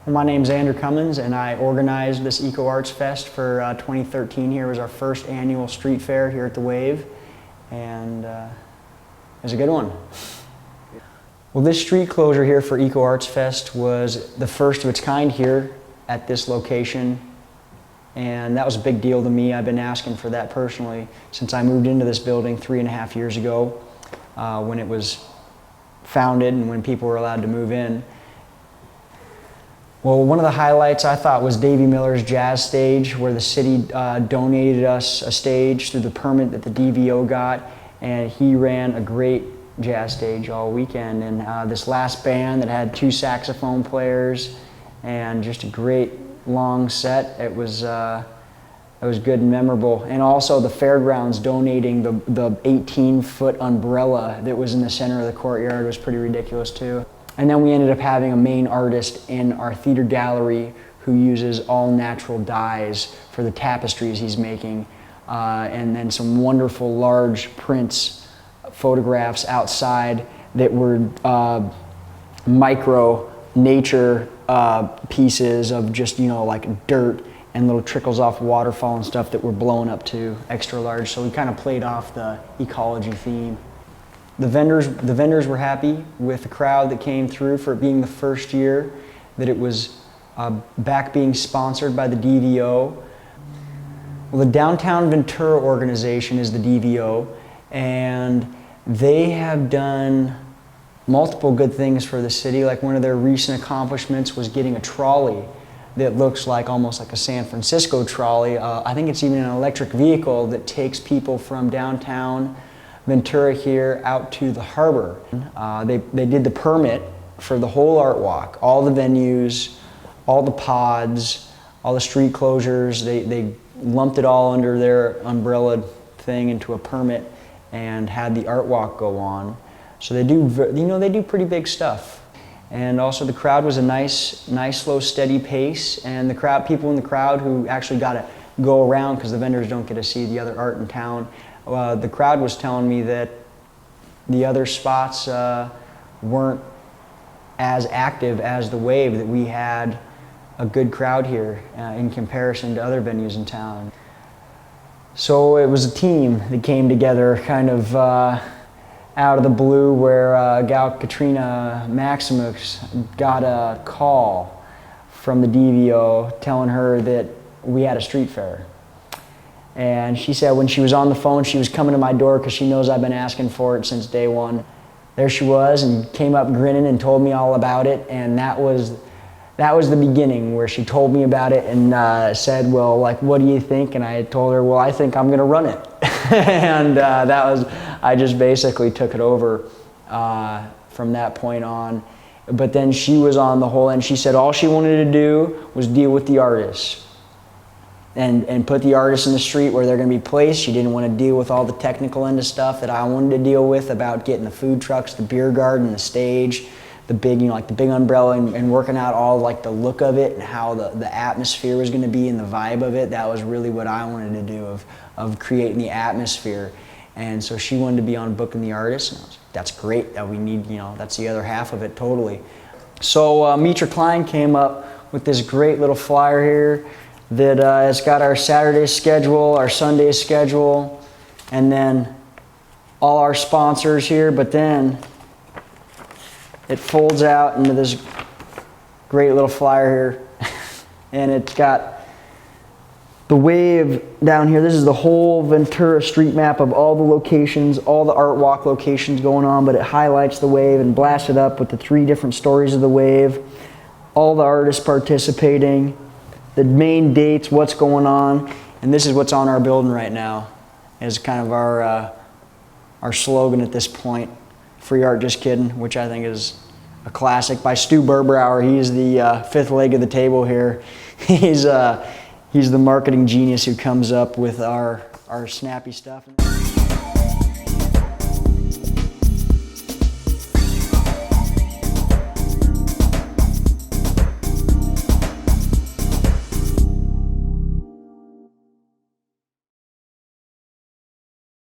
My name's Cummins, and I organized this Eco Arts Fest for 2013 here. It was our first annual street fair here at the WAV, and it was a good one. Well, this street closure here for Eco Arts Fest was the first of its kind here at this location, and that was a big deal to me. I've been asking for that personally since I moved into this building 3.5 years ago when it was founded and when people were allowed to move in. Well, one of the highlights I thought was Davey Miller's Jazz Stage, where the city donated us a stage through the permit that the DVO got, and he ran a great jazz stage all weekend. And this last band that had 2 saxophone players and just a great long set, it was good and memorable. And also the fairgrounds donating the 18-foot umbrella that was in the center of the courtyard was pretty ridiculous too. And then we ended up having a main artist in our theater gallery who uses all natural dyes for the tapestries he's making. And then some wonderful large prints, photographs outside that were micro nature pieces of just, like dirt and little trickles off waterfall and stuff that were blown up to extra large. So we kind of played off the ecology theme. The vendors were happy with the crowd that came through for it being the first year that it was back being sponsored by the DVO. Well, the Downtown Ventura organization is the DVO, and they have done multiple good things for the city. Like one of their recent accomplishments was getting a trolley that looks like almost like a San Francisco trolley. I think it's even an electric vehicle that takes people from downtown Ventura here out to the harbor. They did the permit for the whole art walk, all the venues, all the pods, all the street closures. They lumped it all under their umbrella thing into a permit and had the art walk go on. So they do pretty big stuff. And also the crowd was a nice, slow, steady pace. And people in the crowd who actually got to go around because the vendors don't get to see the other art in town. The crowd was telling me that the other spots weren't as active as the WAV, that we had a good crowd here in comparison to other venues in town. So it was a team that came together kind of out of the blue, where gal Katrina Maximus got a call from the DVO telling her that we had a street fair. And she said when she was on the phone, she was coming to my door because she knows I've been asking for it since day one. There she was, and came up grinning and told me all about it. And that was the beginning, where she told me about it and said, well, like, what do you think? And I told her, well, I think I'm going to run it. And I just basically took it over from that point on. But then she was on the whole end. She said all she wanted to do was deal with the artists. And put the artists in the street where they're going to be placed. She didn't want to deal with all the technical end of stuff that I wanted to deal with about getting the food trucks, the beer garden, the stage, the big, like the big umbrella, and working out all like the look of it and how the atmosphere was going to be and the vibe of it. That was really what I wanted to do, of creating the atmosphere. And so she wanted to be on booking the artists. And I was like, that's great. That we need, that's the other half of it totally. So Mitra Klein came up with this great little flyer here that it's got our Saturday schedule, our Sunday schedule, and then all our sponsors here. But then it folds out into this great little flyer here, and it's got the WAV down here. This is the whole Ventura street map of all the locations, all the art walk locations going on, but it highlights the WAV and blasts it up with the 3 different stories of the WAV, all the artists participating, the main dates, what's going on, and this is what's on our building right now, is kind of our slogan at this point, Free Art, Just Kidding, which I think is a classic by Stu Burbrower. He's the 5th leg of the table here. He's the marketing genius who comes up with our snappy stuff.